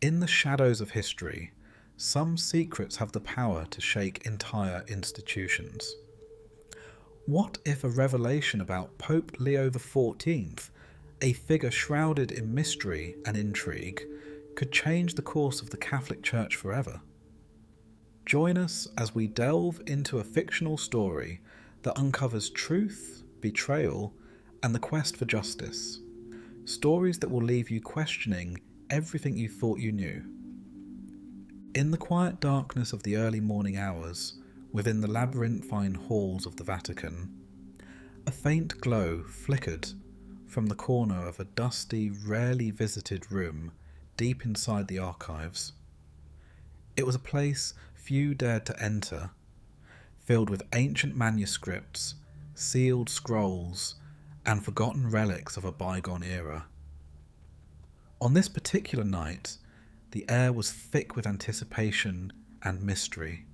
In the shadows of history, some secrets have the power to shake entire institutions. What if a revelation about Pope Leo XIV, a figure shrouded in mystery and intrigue, could change the course of the Catholic Church forever? Join us as we delve into a fictional story that uncovers truth, betrayal, and the quest for justice. Stories that will leave you questioning everything you thought you knew. In the quiet darkness of the early morning hours, within the labyrinthine halls of the Vatican, a faint glow flickered from the corner of a dusty, rarely visited room deep inside the archives. It was a place few dared to enter, filled with ancient manuscripts, sealed scrolls, and forgotten relics of a bygone era. On this particular night, the air was thick with anticipation and mystery,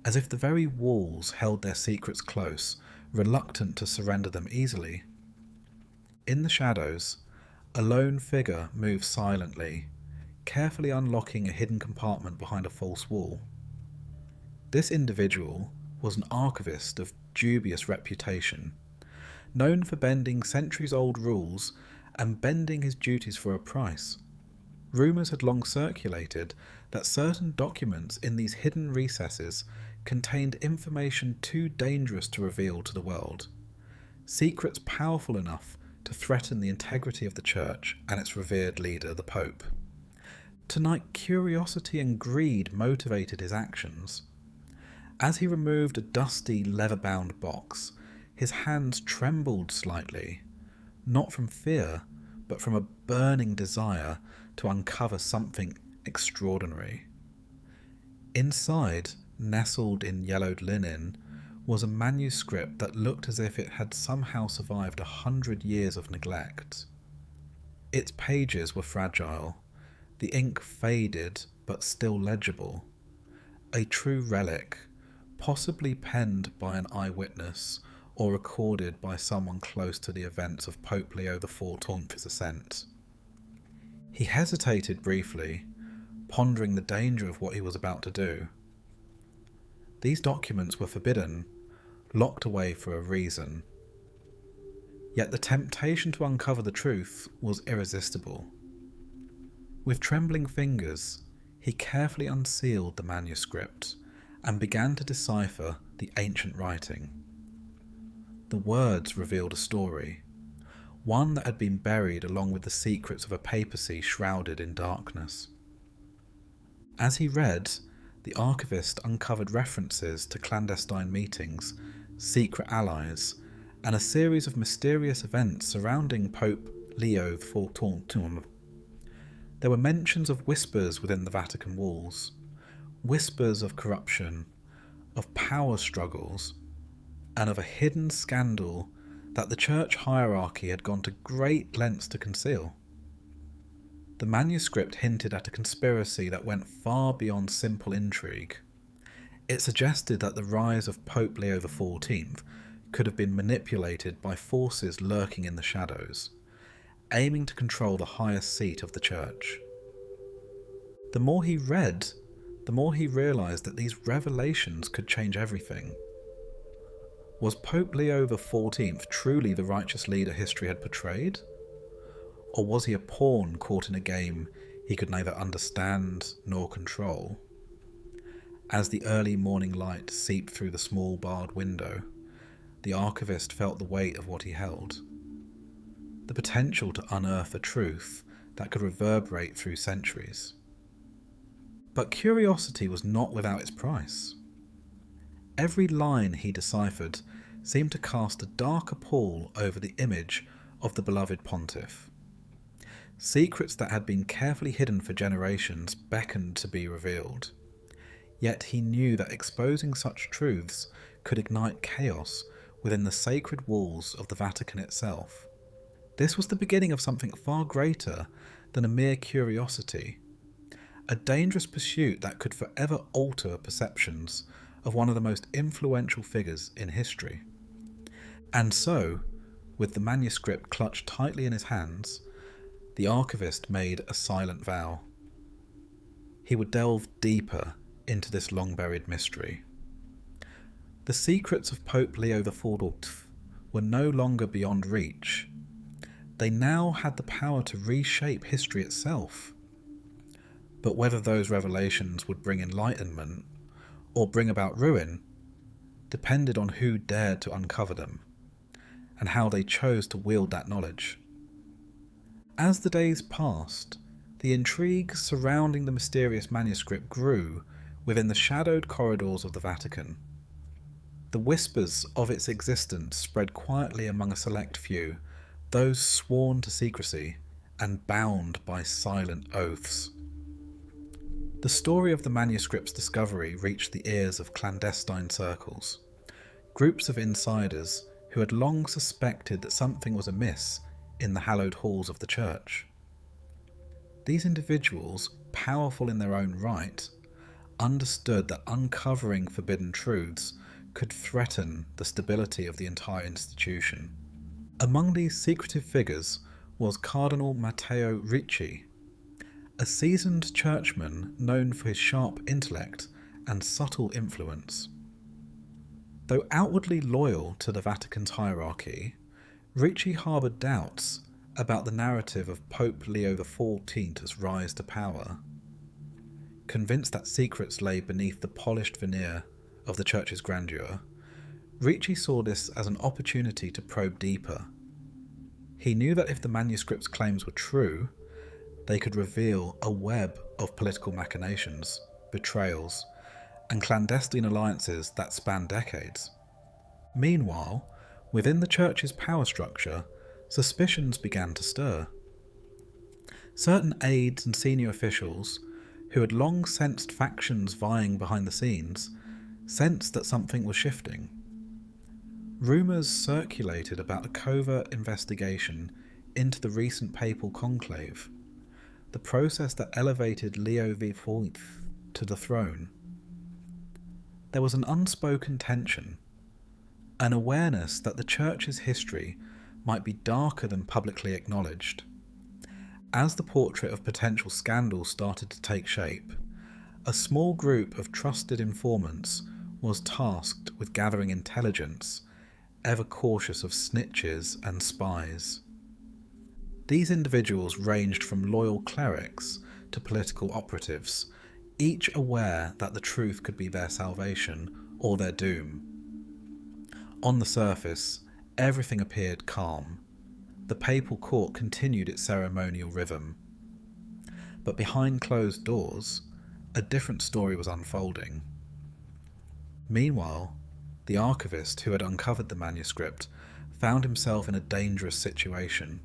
as if the very walls held their secrets close, reluctant to surrender them easily. In the shadows, a lone figure moved silently, carefully unlocking a hidden compartment behind a false wall. This individual was an archivist of dubious reputation, known for bending centuries-old rules and bending his duties for a price. Rumours had long circulated that certain documents in these hidden recesses contained information too dangerous to reveal to the world, secrets powerful enough to threaten the integrity of the Church and its revered leader, the Pope. Tonight, curiosity and greed motivated his actions. As he removed a dusty, leather-bound box, his hands trembled slightly, not from fear, but from a burning desire to uncover something extraordinary. Inside, nestled in yellowed linen, was a manuscript that looked as if it had somehow survived 100 years of neglect. Its pages were fragile, the ink faded but still legible. A true relic, possibly penned by an eyewitness or recorded by someone close to the events of Pope Leo XIV's ascent. He hesitated briefly, pondering the danger of what he was about to do. These documents were forbidden, locked away for a reason. Yet the temptation to uncover the truth was irresistible. With trembling fingers, he carefully unsealed the manuscript and began to decipher the ancient writing. The words revealed a story, one that had been buried along with the secrets of a papacy shrouded in darkness. As he read, the archivist uncovered references to clandestine meetings, secret allies, and a series of mysterious events surrounding Pope Leo XIV. There were mentions of whispers within the Vatican walls, whispers of corruption, of power struggles, and of a hidden scandal that the church hierarchy had gone to great lengths to conceal. The manuscript hinted at a conspiracy that went far beyond simple intrigue. It suggested that the rise of Pope Leo XIV could have been manipulated by forces lurking in the shadows, aiming to control the highest seat of the church. The more he read, the more he realised that these revelations could change everything. Was Pope Leo XIV truly the righteous leader history had portrayed? Or was he a pawn caught in a game he could neither understand nor control? As the early morning light seeped through the small barred window, the archivist felt the weight of what he held. The potential to unearth a truth that could reverberate through centuries. But curiosity was not without its price. Every line he deciphered seemed to cast a darker pall over the image of the beloved pontiff. Secrets that had been carefully hidden for generations beckoned to be revealed. Yet he knew that exposing such truths could ignite chaos within the sacred walls of the Vatican itself. This was the beginning of something far greater than a mere curiosity, a dangerous pursuit that could forever alter perceptions of one of the most influential figures in history. And so, with the manuscript clutched tightly in his hands, the archivist made a silent vow. he would delve deeper into this long-buried mystery. The secrets of Pope Leo XIV were no longer beyond reach. They now had the power to reshape history itself. But whether those revelations would bring enlightenment or bring about ruin depended on who dared to uncover them and how they chose to wield that knowledge. As the days passed, the intrigue surrounding the mysterious manuscript grew within the shadowed corridors of the Vatican. The whispers of its existence spread quietly among a select few, those sworn to secrecy and bound by silent oaths. The story of the manuscript's discovery reached the ears of clandestine circles, groups of insiders who had long suspected that something was amiss in the hallowed halls of the church. These individuals, powerful in their own right, understood that uncovering forbidden truths could threaten the stability of the entire institution. Among these secretive figures was Cardinal Matteo Ricci, a seasoned churchman known for his sharp intellect and subtle influence. Though outwardly loyal to the Vatican's hierarchy, Ricci harboured doubts about the narrative of Pope Leo XIV's rise to power. Convinced that secrets lay beneath the polished veneer of the church's grandeur, Ricci saw this as an opportunity to probe deeper. He knew that if the manuscript's claims were true, they could reveal a web of political machinations, betrayals, and clandestine alliances that span decades. Meanwhile, within the church's power structure, suspicions began to stir. Certain aides and senior officials, who had long sensed factions vying behind the scenes, sensed that something was shifting. Rumours circulated about a covert investigation into the recent papal conclave, the process that elevated Leo XIV to the throne. There was an unspoken tension, an awareness that the church's history might be darker than publicly acknowledged. As the portrait of potential scandals started to take shape, a small group of trusted informants was tasked with gathering intelligence, ever cautious of snitches and spies. These individuals ranged from loyal clerics to political operatives, each aware that the truth could be their salvation or their doom. On the surface, everything appeared calm. The papal court continued its ceremonial rhythm. But behind closed doors, a different story was unfolding. Meanwhile, the archivist who had uncovered the manuscript found himself in a dangerous situation.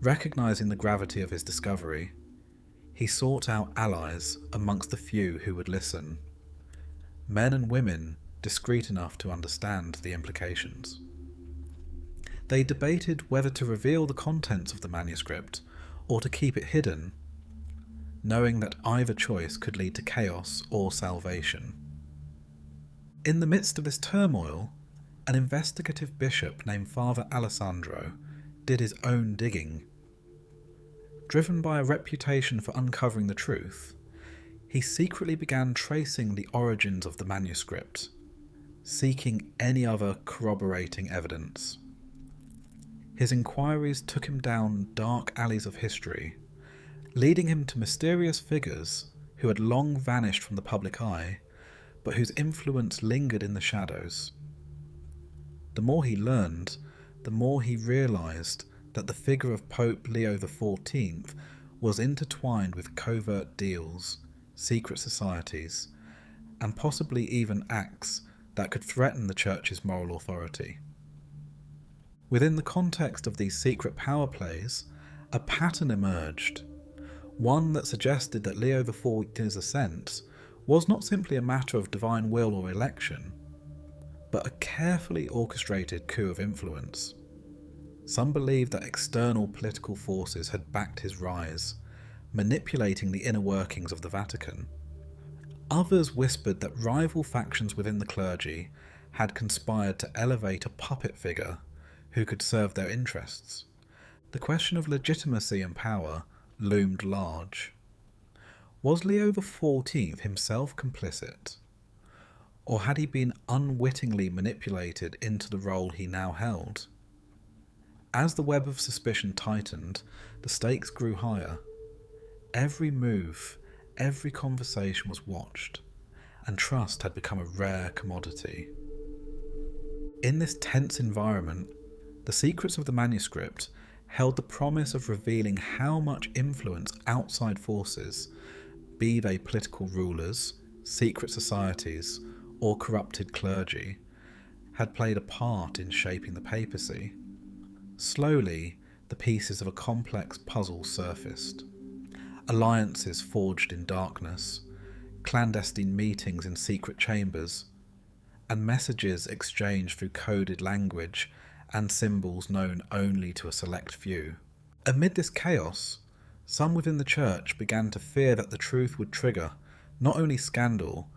Recognizing the gravity of his discovery, he sought out allies amongst the few who would listen, men and women discreet enough to understand the implications. They debated whether to reveal the contents of the manuscript or to keep it hidden, knowing that either choice could lead to chaos or salvation. In the midst of this turmoil, an investigative bishop named Father Alessandro did his own digging. Driven by a reputation for uncovering the truth, he secretly began tracing the origins of the manuscript, seeking any other corroborating evidence. His inquiries took him down dark alleys of history, leading him to mysterious figures who had long vanished from the public eye, but whose influence lingered in the shadows. The more he learned, the more he realized that the figure of Pope Leo XIV was intertwined with covert deals, secret societies, and possibly even acts that could threaten the Church's moral authority. Within the context of these secret power plays, a pattern emerged, one that suggested that Leo XIV's ascent was not simply a matter of divine will or election, but a carefully orchestrated coup of influence. Some believed that external political forces had backed his rise, manipulating the inner workings of the Vatican. Others whispered that rival factions within the clergy had conspired to elevate a puppet figure who could serve their interests. The question of legitimacy and power loomed large. Was Leo XIV himself complicit? Or had he been unwittingly manipulated into the role he now held? As the web of suspicion tightened, the stakes grew higher. Every move, every conversation was watched, and trust had become a rare commodity. In this tense environment, the secrets of the manuscript held the promise of revealing how much influence outside forces, be they political rulers, secret societies, or corrupted clergy, had played a part in shaping the papacy. Slowly, the pieces of a complex puzzle surfaced. Alliances forged in darkness, clandestine meetings in secret chambers, and messages exchanged through coded language and symbols known only to a select few. Amid this chaos, some within the church began to fear that the truth would trigger not only scandal,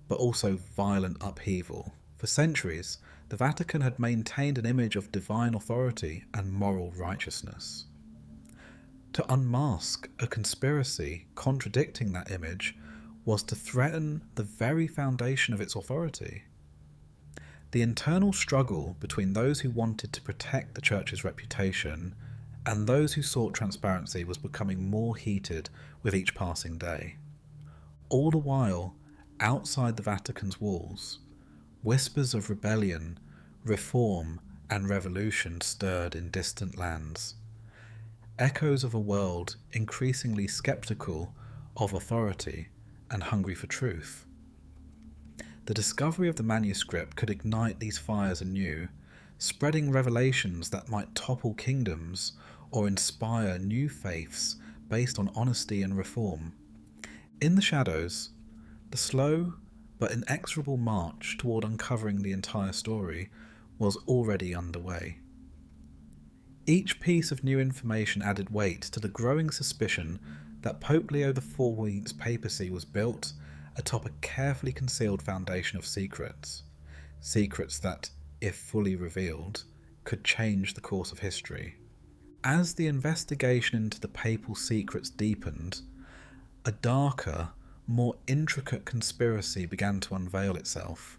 but also violent upheaval. For centuries, the Vatican had maintained an image of divine authority and moral righteousness. To unmask a conspiracy contradicting that image was to threaten the very foundation of its authority. The internal struggle between those who wanted to protect the church's reputation and those who sought transparency was becoming more heated with each passing day. All the while, outside the Vatican's walls, whispers of rebellion, reform, and revolution stirred in distant lands. Echoes of a world increasingly skeptical of authority and hungry for truth. The discovery of the manuscript could ignite these fires anew, spreading revelations that might topple kingdoms or inspire new faiths based on honesty and reform. In the shadows, the slow but inexorable march toward uncovering the entire story was already underway. Each piece of new information added weight to the growing suspicion that Pope Leo XIV's papacy was built atop a carefully concealed foundation of secrets. Secrets that, if fully revealed, could change the course of history. As the investigation into the papal secrets deepened, a darker, more intricate conspiracy began to unveil itself.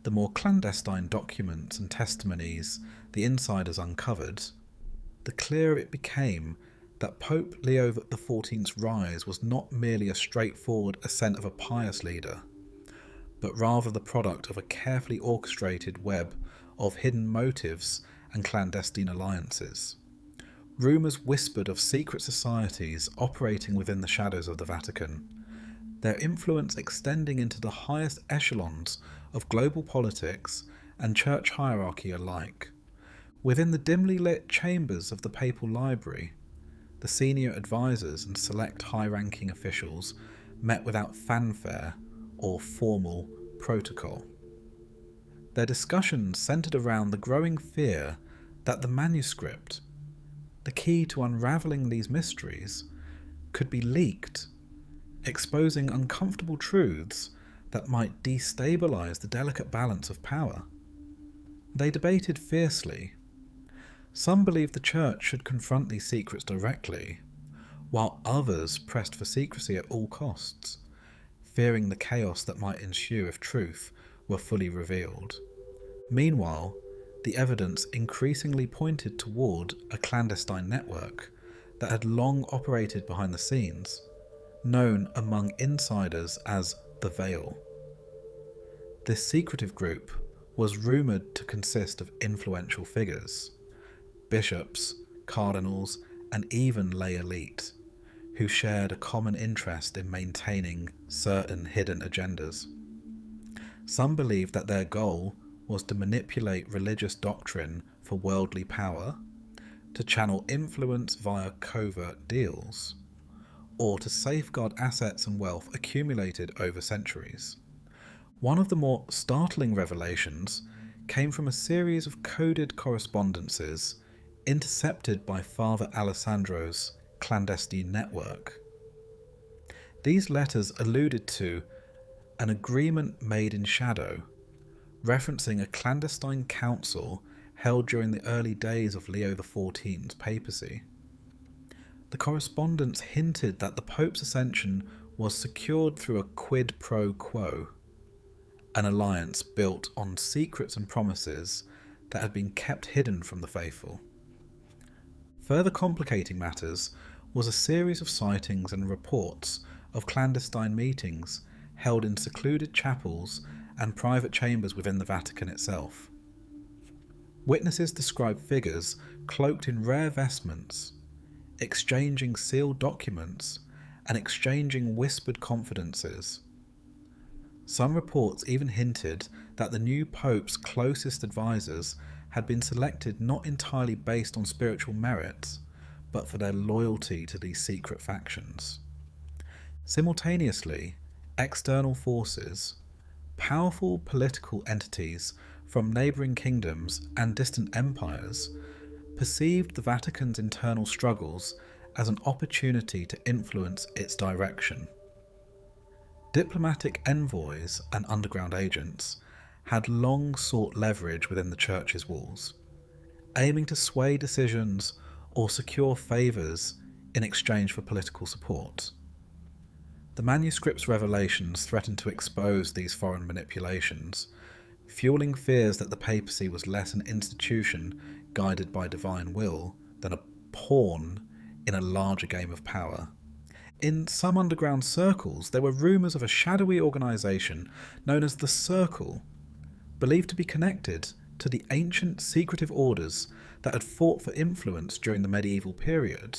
The more clandestine documents and testimonies the insiders uncovered, the clearer it became that Pope Leo XIV's rise was not merely a straightforward ascent of a pious leader, but rather the product of a carefully orchestrated web of hidden motives and clandestine alliances. Rumours whispered of secret societies operating within the shadows of the Vatican, their influence extending into the highest echelons of global politics and church hierarchy alike. Within the dimly lit chambers of the papal library, the senior advisors and select high-ranking officials met without fanfare or formal protocol. Their discussions centered around the growing fear that the manuscript, the key to unraveling these mysteries, could be leaked, exposing uncomfortable truths that might destabilize the delicate balance of power. They debated fiercely. Some believed the church should confront these secrets directly, while others pressed for secrecy at all costs, fearing the chaos that might ensue if truth were fully revealed. Meanwhile, the evidence increasingly pointed toward a clandestine network that had long operated behind the scenes, known among insiders as the Veil. This secretive group was rumoured to consist of influential figures, bishops, cardinals, and even lay elite, who shared a common interest in maintaining certain hidden agendas. Some believed that their goal was to manipulate religious doctrine for worldly power, to channel influence via covert deals, or to safeguard assets and wealth accumulated over centuries. One of the more startling revelations came from a series of coded correspondences intercepted by Father Alessandro's clandestine network. These letters alluded to an agreement made in shadow, referencing a clandestine council held during the early days of Leo XIV's papacy. The correspondence hinted that the Pope's ascension was secured through a quid pro quo, an alliance built on secrets and promises that had been kept hidden from the faithful. Further complicating matters was a series of sightings and reports of clandestine meetings held in secluded chapels and private chambers within the Vatican itself. Witnesses described figures cloaked in rare vestments, exchanging sealed documents and exchanging whispered confidences. Some reports even hinted that the new Pope's closest advisors had been selected not entirely based on spiritual merits, but for their loyalty to these secret factions. Simultaneously, external forces, powerful political entities from neighbouring kingdoms and distant empires, perceived the Vatican's internal struggles as an opportunity to influence its direction. Diplomatic envoys and underground agents had long sought leverage within the church's walls, aiming to sway decisions or secure favours in exchange for political support. The manuscript's revelations threatened to expose these foreign manipulations, fueling fears that the papacy was less an institution guided by divine will than a pawn in a larger game of power. In some underground circles, there were rumours of a shadowy organisation known as the Circle, believed to be connected to the ancient secretive orders that had fought for influence during the medieval period.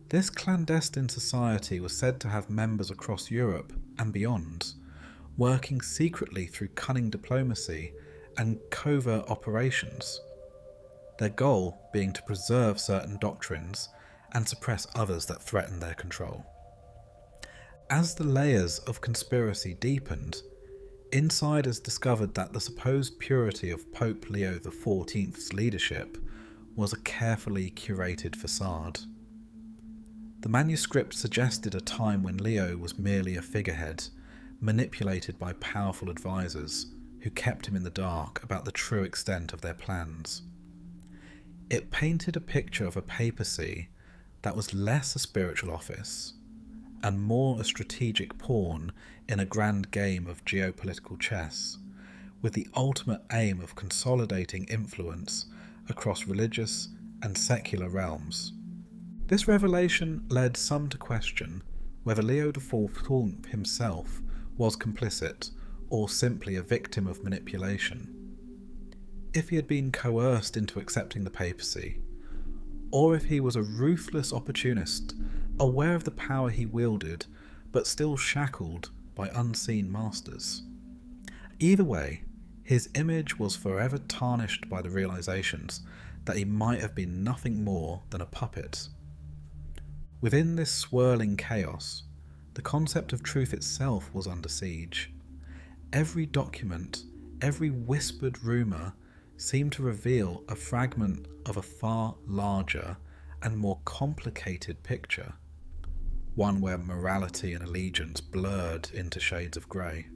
This clandestine society was said to have members across Europe and beyond, working secretly through cunning diplomacy and covert operations, their goal being to preserve certain doctrines and suppress others that threatened their control. As the layers of conspiracy deepened, insiders discovered that the supposed purity of Pope Leo XIV's leadership was a carefully curated facade. The manuscript suggested a time when Leo was merely a figurehead, manipulated by powerful advisors who kept him in the dark about the true extent of their plans. It painted a picture of a papacy that was less a spiritual office and more a strategic pawn in a grand game of geopolitical chess, with the ultimate aim of consolidating influence across religious and secular realms. This revelation led some to question whether Leo XIV himself was complicit or simply a victim of manipulation. If he had been coerced into accepting the papacy, or if he was a ruthless opportunist, aware of the power he wielded, but still shackled by unseen masters. Either way, his image was forever tarnished by the realizations that he might have been nothing more than a puppet. Within this swirling chaos, the concept of truth itself was under siege. Every document, every whispered rumour seemed to reveal a fragment of a far larger and more complicated picture, one where morality and allegiance blurred into shades of grey.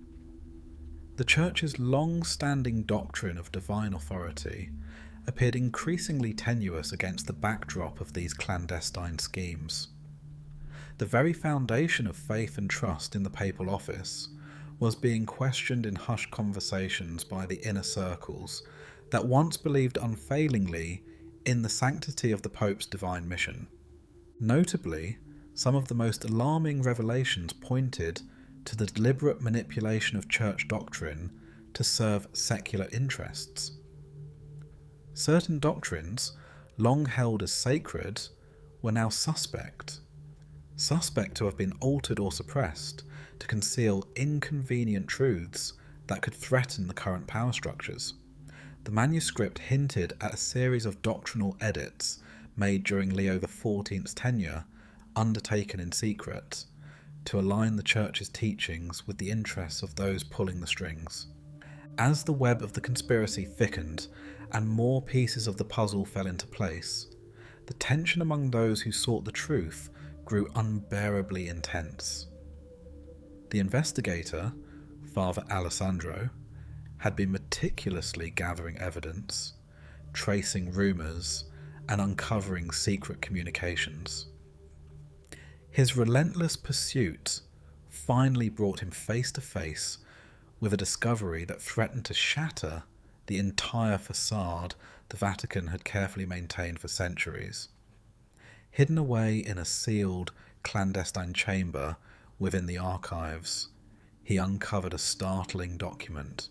The Church's long-standing doctrine of divine authority appeared increasingly tenuous against the backdrop of these clandestine schemes. The very foundation of faith and trust in the papal office was being questioned in hushed conversations by the inner circles that once believed unfailingly in the sanctity of the Pope's divine mission. Notably, some of the most alarming revelations pointed to the deliberate manipulation of church doctrine to serve secular interests. Certain doctrines, long held as sacred, were now suspect to have been altered or suppressed to conceal inconvenient truths that could threaten the current power structures. The manuscript hinted at a series of doctrinal edits made during Leo XIV's tenure, undertaken in secret, to align the Church's teachings with the interests of those pulling the strings. As the web of the conspiracy thickened and more pieces of the puzzle fell into place, the tension among those who sought the truth grew unbearably intense. The investigator, Father Alessandro, had been meticulously gathering evidence, tracing rumours, and uncovering secret communications. His relentless pursuit finally brought him face to face with a discovery that threatened to shatter the entire facade the Vatican had carefully maintained for centuries. Hidden away in a sealed, clandestine chamber within the archives, he uncovered a startling document,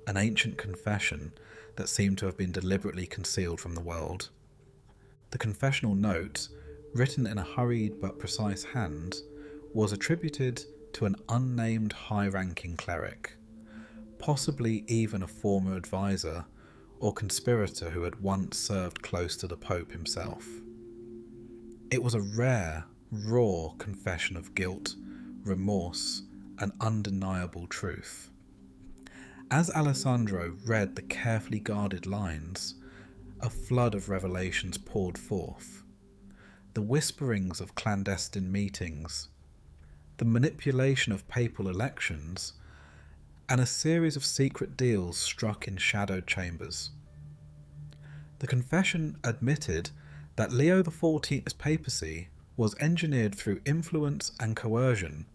an ancient confession that seemed to have been deliberately concealed from the world. The confessional note, written in a hurried but precise hand, was attributed to an unnamed high-ranking cleric, possibly even a former advisor or conspirator who had once served close to the Pope himself. It was a rare, raw confession of guilt, remorse, and undeniable truth. As Alessandro read the carefully guarded lines, a flood of revelations poured forth. The whisperings of clandestine meetings, the manipulation of papal elections, and a series of secret deals struck in shadowed chambers. The confession admitted that Leo XIV's papacy was engineered through influence and coercion,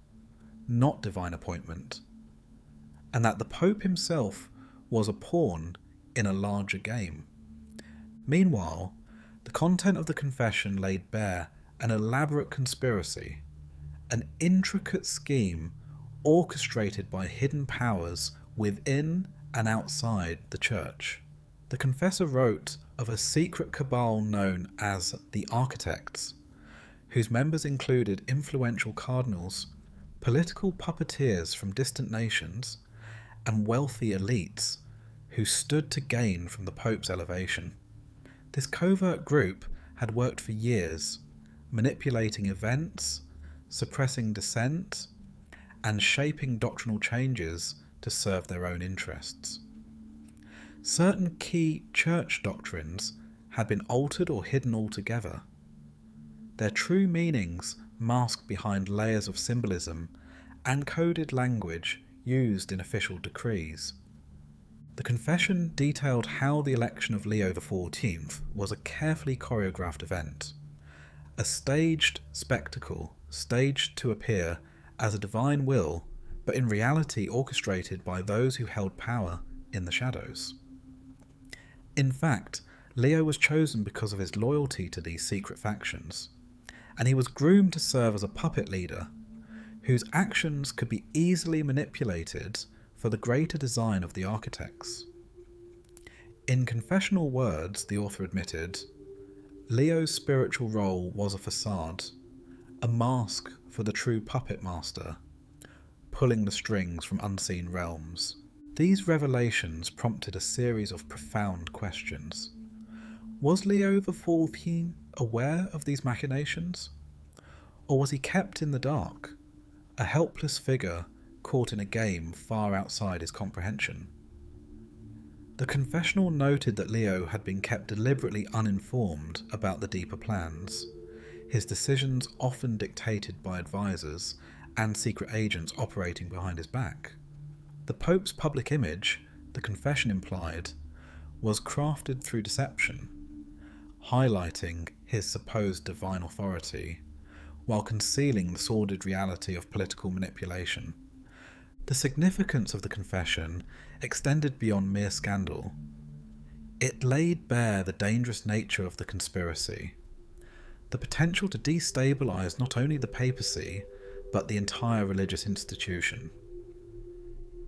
not divine appointment, and that the Pope himself was a pawn in a larger game. Meanwhile, the content of the confession laid bare an elaborate conspiracy, an intricate scheme orchestrated by hidden powers within and outside the Church. The confessor wrote of a secret cabal known as the Architects, whose members included influential cardinals, political puppeteers from distant nations, and wealthy elites who stood to gain from the Pope's elevation. This covert group had worked for years, manipulating events, suppressing dissent, and shaping doctrinal changes to serve their own interests. Certain key church doctrines had been altered or hidden altogether, their true meanings masked behind layers of symbolism and coded language used in official decrees. The confession detailed how the election of Leo XIV was a carefully choreographed event, a staged spectacle staged to appear as a divine will, but in reality orchestrated by those who held power in the shadows. In fact, Leo was chosen because of his loyalty to these secret factions, and he was groomed to serve as a puppet leader, whose actions could be easily manipulated for the greater design of the architects. In confessional words, the author admitted, Leo's spiritual role was a facade, a mask for the true puppet master, pulling the strings from unseen realms. These revelations prompted a series of profound questions. Was Leo XIV aware of these machinations? Or was he kept in the dark, a helpless figure caught in a game far outside his comprehension? The confessional noted that Leo had been kept deliberately uninformed about the deeper plans, his decisions often dictated by advisors and secret agents operating behind his back. The Pope's public image, the confession implied, was crafted through deception, highlighting his supposed divine authority, while concealing the sordid reality of political manipulation. The significance of the confession extended beyond mere scandal. It laid bare the dangerous nature of the conspiracy, the potential to destabilise not only the papacy, but the entire religious institution.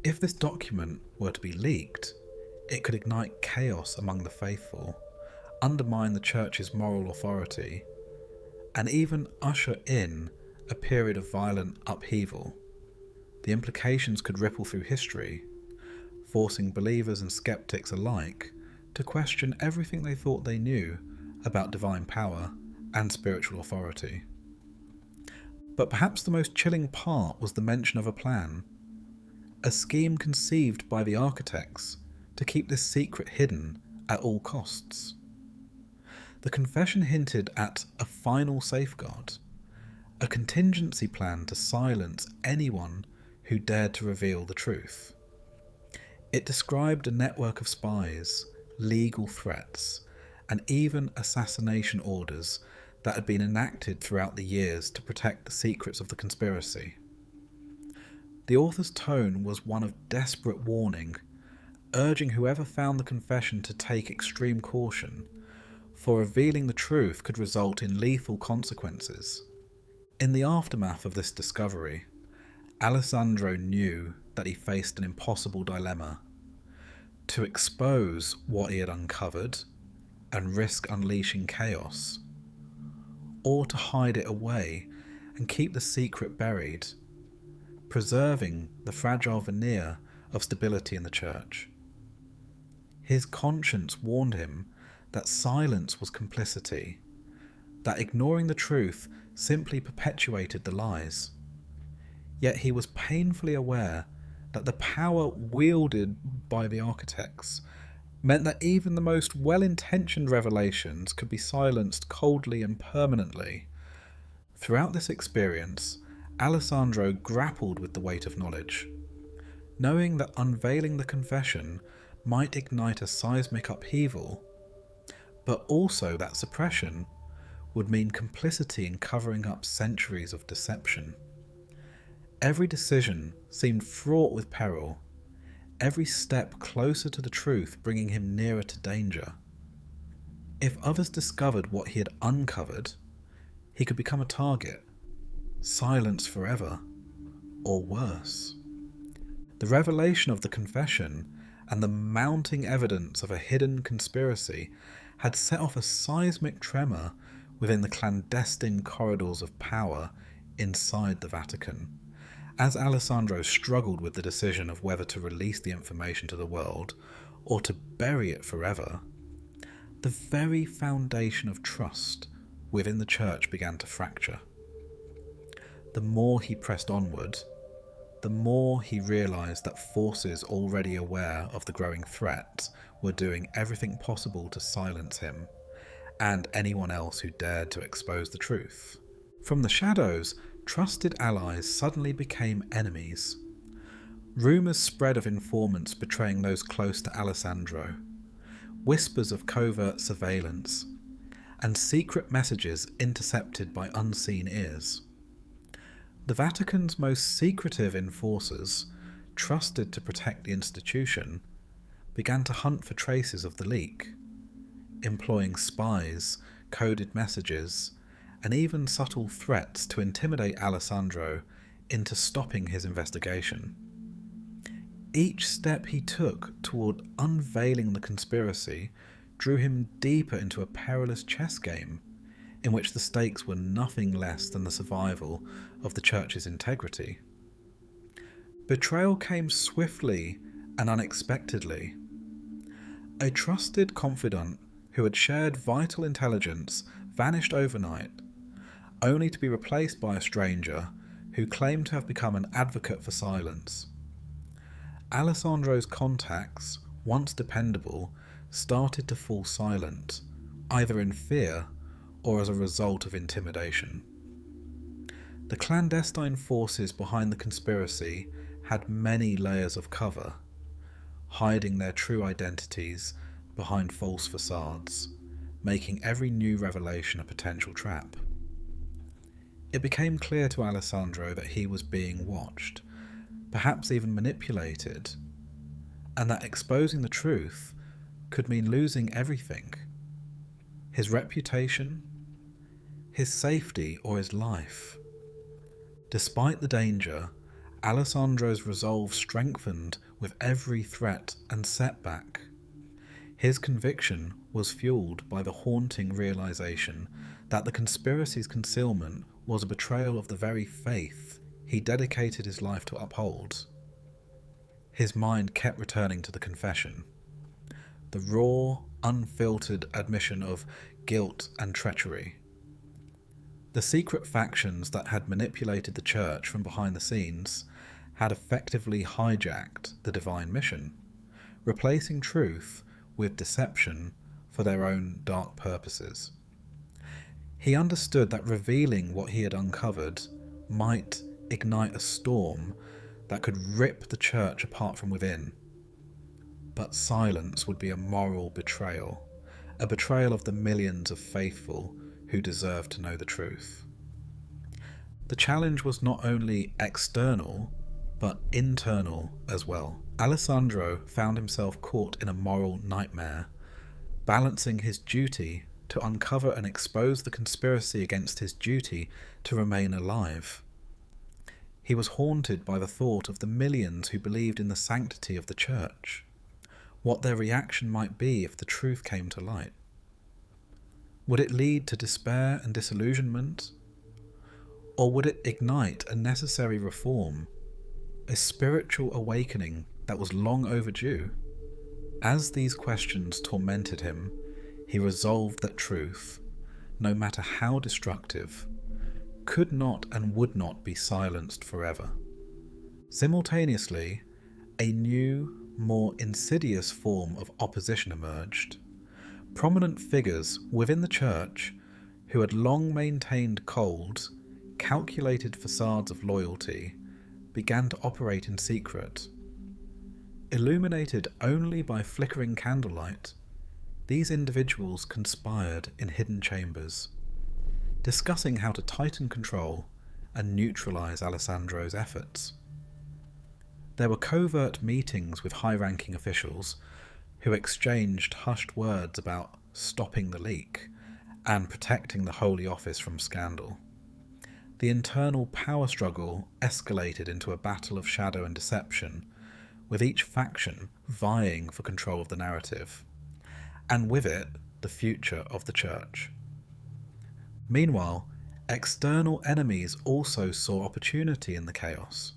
If this document were to be leaked, it could ignite chaos among the faithful, undermine the Church's moral authority, and even usher in a period of violent upheaval. The implications could ripple through history, forcing believers and skeptics alike to question everything they thought they knew about divine power and spiritual authority. But perhaps the most chilling part was the mention of a plan, a scheme conceived by the architects to keep this secret hidden at all costs. The confession hinted at a final safeguard, a contingency plan to silence anyone who dared to reveal the truth. It described a network of spies, legal threats, and even assassination orders that had been enacted throughout the years to protect the secrets of the conspiracy. The author's tone was one of desperate warning, urging whoever found the confession to take extreme caution, for revealing the truth could result in lethal consequences. In the aftermath of this discovery, Alessandro knew that he faced an impossible dilemma: to expose what he had uncovered and risk unleashing chaos, or to hide it away and keep the secret buried, preserving the fragile veneer of stability in the church. His conscience warned him that silence was complicity, that ignoring the truth simply perpetuated the lies. Yet he was painfully aware that the power wielded by the architects meant that even the most well-intentioned revelations could be silenced coldly and permanently. Throughout this experience, Alessandro grappled with the weight of knowledge, knowing that unveiling the confession might ignite a seismic upheaval, but also that suppression would mean complicity in covering up centuries of deception. Every decision seemed fraught with peril, every step closer to the truth bringing him nearer to danger. If others discovered what he had uncovered, he could become a target, silenced forever, or worse. The revelation of the confession and the mounting evidence of a hidden conspiracy had set off a seismic tremor within the clandestine corridors of power inside the Vatican. As Alessandro struggled with the decision of whether to release the information to the world or to bury it forever, the very foundation of trust within the church began to fracture. The more he pressed onward, the more he realised that forces already aware of the growing threat were doing everything possible to silence him and anyone else who dared to expose the truth. From the shadows, trusted allies suddenly became enemies. Rumours spread of informants betraying those close to Alessandro, whispers of covert surveillance, and secret messages intercepted by unseen ears. The Vatican's most secretive enforcers, trusted to protect the institution, began to hunt for traces of the leak, employing spies, coded messages, and even subtle threats to intimidate Alessandro into stopping his investigation. Each step he took toward unveiling the conspiracy drew him deeper into a perilous chess game, in which the stakes were nothing less than the survival of the church's integrity. Betrayal came swiftly and unexpectedly. A trusted confidant who had shared vital intelligence vanished overnight, only to be replaced by a stranger who claimed to have become an advocate for silence. Alessandro's contacts, once dependable, started to fall silent, either in fear or as a result of intimidation. The clandestine forces behind the conspiracy had many layers of cover, hiding their true identities behind false facades, making every new revelation a potential trap. It became clear to Alessandro that he was being watched, perhaps even manipulated, and that exposing the truth could mean losing everything: his reputation, his safety, or his life. Despite the danger, Alessandro's resolve strengthened with every threat and setback. His conviction was fueled by the haunting realization that the conspiracy's concealment was a betrayal of the very faith he dedicated his life to uphold. His mind kept returning to the confession, the raw, unfiltered admission of guilt and treachery. The secret factions that had manipulated the church from behind the scenes had effectively hijacked the divine mission, replacing truth with deception for their own dark purposes. He understood that revealing what he had uncovered might ignite a storm that could rip the church apart from within. But silence would be a moral betrayal, a betrayal of the millions of faithful who deserved to know the truth. The challenge was not only external, but internal as well. Alessandro found himself caught in a moral nightmare, balancing his duty to uncover and expose the conspiracy against his duty to remain alive. He was haunted by the thought of the millions who believed in the sanctity of the Church, what their reaction might be if the truth came to light. Would it lead to despair and disillusionment? Or would it ignite a necessary reform, a spiritual awakening that was long overdue? As these questions tormented him, he resolved that truth, no matter how destructive, could not and would not be silenced forever. Simultaneously, a new, more insidious form of opposition emerged. Prominent figures within the Church, who had long maintained cold, calculated facades of loyalty, began to operate in secret. Illuminated only by flickering candlelight, these individuals conspired in hidden chambers, discussing how to tighten control and neutralize Alessandro's efforts. There were covert meetings with high-ranking officials who exchanged hushed words about stopping the leak and protecting the Holy Office from scandal. The internal power struggle escalated into a battle of shadow and deception, with each faction vying for control of the narrative, and with it, the future of the Church. Meanwhile, external enemies also saw opportunity in the chaos.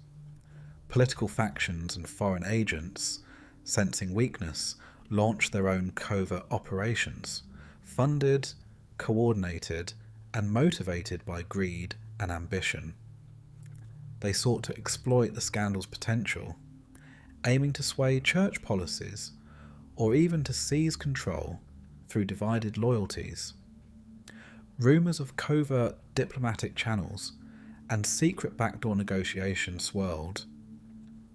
Political factions and foreign agents, sensing weakness, launched their own covert operations, funded, coordinated, and motivated by greed and ambition. They sought to exploit the scandal's potential, aiming to sway church policies, or even to seize control through divided loyalties. Rumours of covert diplomatic channels and secret backdoor negotiations swirled,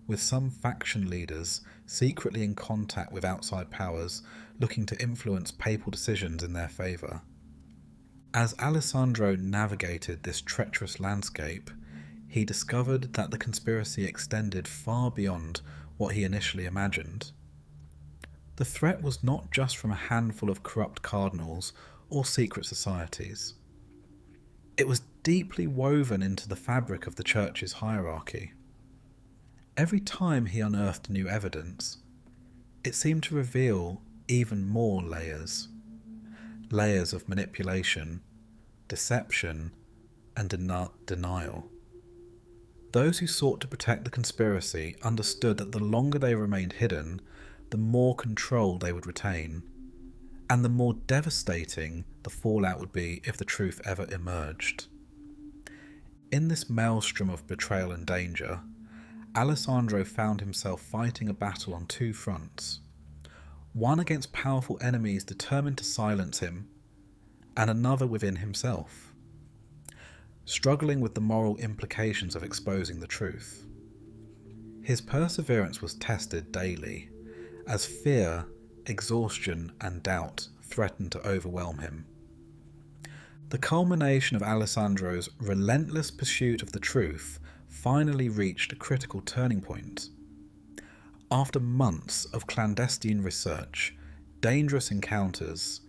with some faction leaders secretly in contact with outside powers looking to influence papal decisions in their favour. As Alessandro navigated this treacherous landscape, he discovered that the conspiracy extended far beyond what he initially imagined. The threat was not just from a handful of corrupt cardinals or secret societies. It was deeply woven into the fabric of the Church's hierarchy. Every time he unearthed new evidence, it seemed to reveal even more layers. Layers of manipulation, deception, and denial. Those who sought to protect the conspiracy understood that the longer they remained hidden, the more control they would retain, and the more devastating the fallout would be if the truth ever emerged. In this maelstrom of betrayal and danger, Alessandro found himself fighting a battle on two fronts, one against powerful enemies determined to silence him, and another within himself, struggling with the moral implications of exposing the truth. His perseverance was tested daily, as fear, exhaustion, and doubt threatened to overwhelm him. The culmination of Alessandro's relentless pursuit of the truth finally reached a critical turning point. After months of clandestine research, dangerous encounters,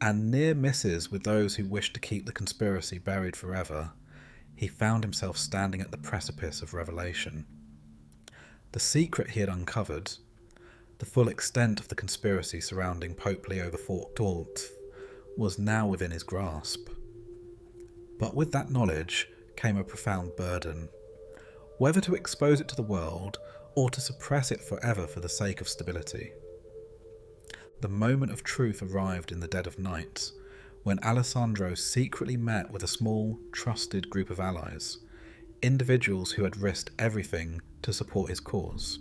and near misses with those who wished to keep the conspiracy buried forever, he found himself standing at the precipice of revelation. The secret he had uncovered, the full extent of the conspiracy surrounding Pope Leo XIV, was now within his grasp. But with that knowledge came a profound burden, whether to expose it to the world or to suppress it forever for the sake of stability. The moment of truth arrived in the dead of night, when Alessandro secretly met with a small, trusted group of allies, individuals who had risked everything to support his cause.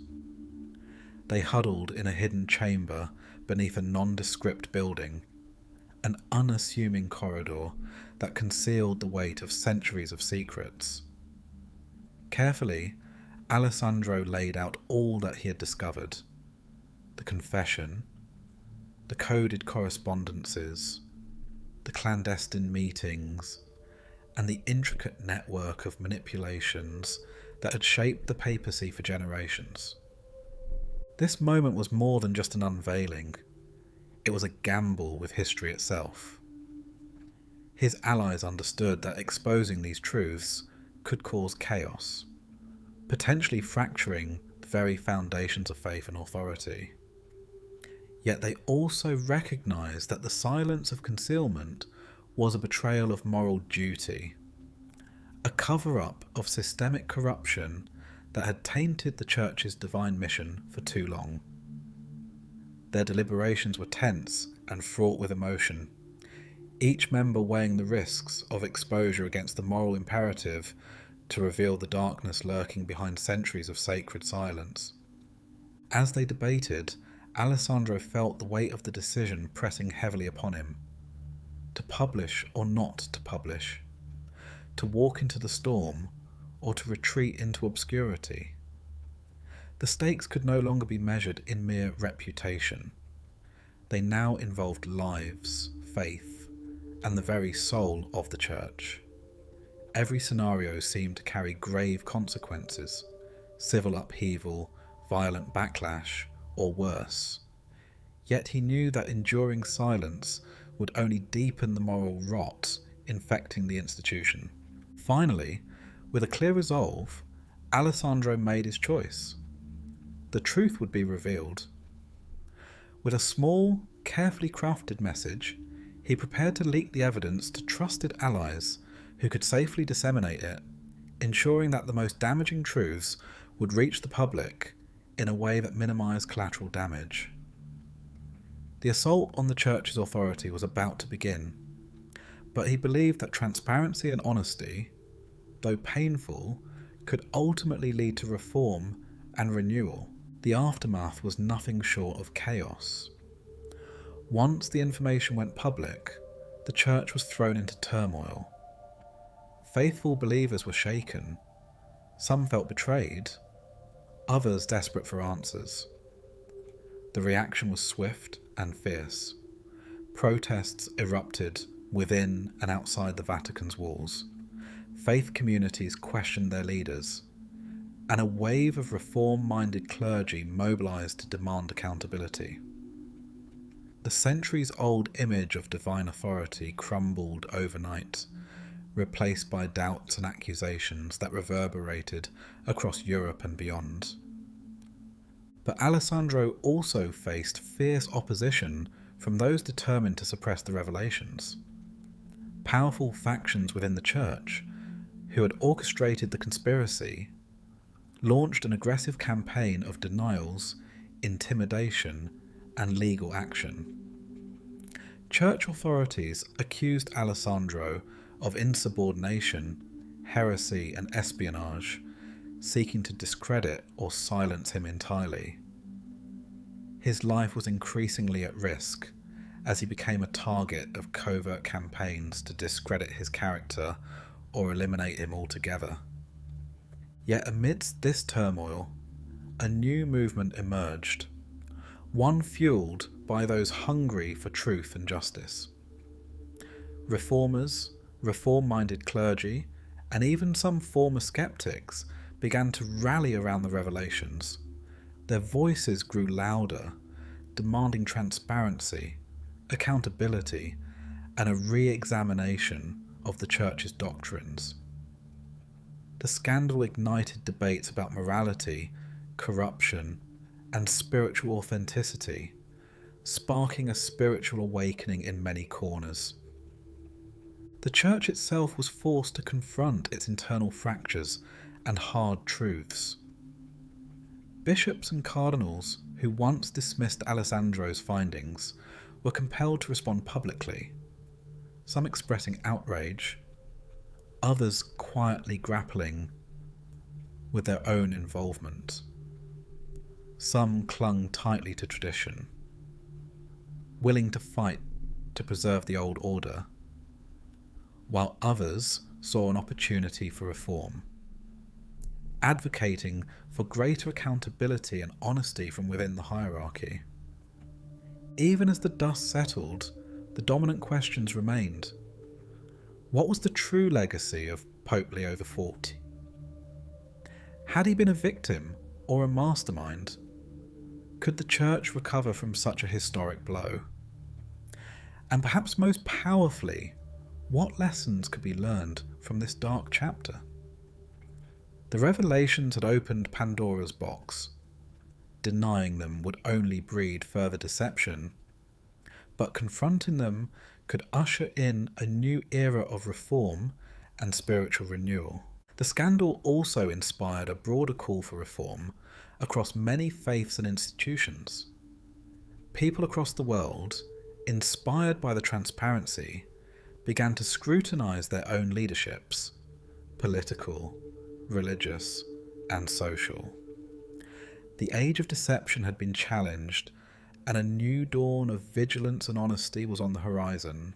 They huddled in a hidden chamber beneath a nondescript building, an unassuming corridor that concealed the weight of centuries of secrets. Carefully, Alessandro laid out all that he had discovered: the confession, the coded correspondences, the clandestine meetings, and the intricate network of manipulations that had shaped the papacy for generations. This moment was more than just an unveiling, it was a gamble with history itself. His allies understood that exposing these truths could cause chaos, potentially fracturing the very foundations of faith and authority. Yet they also recognised that the silence of concealment was a betrayal of moral duty, a cover-up of systemic corruption that had tainted the Church's divine mission for too long. Their deliberations were tense and fraught with emotion, each member weighing the risks of exposure against the moral imperative to reveal the darkness lurking behind centuries of sacred silence. As they debated, Alessandro felt the weight of the decision pressing heavily upon him. To publish or not to publish, to walk into the storm or to retreat into obscurity. The stakes could no longer be measured in mere reputation. They now involved lives, faith, and the very soul of the Church. Every scenario seemed to carry grave consequences: civil upheaval, violent backlash, or worse. Yet he knew that enduring silence would only deepen the moral rot infecting the institution. Finally, with a clear resolve, Alessandro made his choice. The truth would be revealed. With a small, carefully crafted message, he prepared to leak the evidence to trusted allies who could safely disseminate it, ensuring that the most damaging truths would reach the public in a way that minimised collateral damage. The assault on the Church's authority was about to begin, but he believed that transparency and honesty, though painful, could ultimately lead to reform and renewal. The aftermath was nothing short of chaos. Once the information went public, the Church was thrown into turmoil. Faithful believers were shaken. Some felt betrayed, others desperate for answers. The reaction was swift and fierce. Protests erupted within and outside the Vatican's walls. Faith communities questioned their leaders, and a wave of reform-minded clergy mobilised to demand accountability. The centuries-old image of divine authority crumbled overnight, replaced by doubts and accusations that reverberated across Europe and beyond. But Alessandro also faced fierce opposition from those determined to suppress the revelations. Powerful factions within the Church, who had orchestrated the conspiracy, launched an aggressive campaign of denials, intimidation, and legal action. Church authorities accused Alessandro of insubordination, heresy, and espionage, seeking to discredit or silence him entirely. His life was increasingly at risk as he became a target of covert campaigns to discredit his character or eliminate him altogether. Yet amidst this turmoil, a new movement emerged, one fueled by those hungry for truth and justice. Reformers, reform-minded clergy, and even some former skeptics began to rally around the revelations. Their voices grew louder, demanding transparency, accountability, and a re-examination of the Church's doctrines. The scandal ignited debates about morality, corruption, and spiritual authenticity, sparking a spiritual awakening in many corners. The Church itself was forced to confront its internal fractures and hard truths. Bishops and cardinals who once dismissed Alessandro's findings were compelled to respond publicly, some expressing outrage, others quietly grappling with their own involvement. Some clung tightly to tradition, willing to fight to preserve the old order, while others saw an opportunity for reform, advocating for greater accountability and honesty from within the hierarchy. Even as the dust settled, the dominant questions remained. What was the true legacy of Pope Leo XIV? Had he been a victim or a mastermind? Could the Church recover from such a historic blow? And perhaps most powerfully, what lessons could be learned from this dark chapter? The revelations had opened Pandora's box. Denying them would only breed further deception, but confronting them could usher in a new era of reform and spiritual renewal. The scandal also inspired a broader call for reform across many faiths and institutions. People across the world, inspired by the transparency, began to scrutinize their own leaderships, political, religious, and social. The age of deception had been challenged, and a new dawn of vigilance and honesty was on the horizon.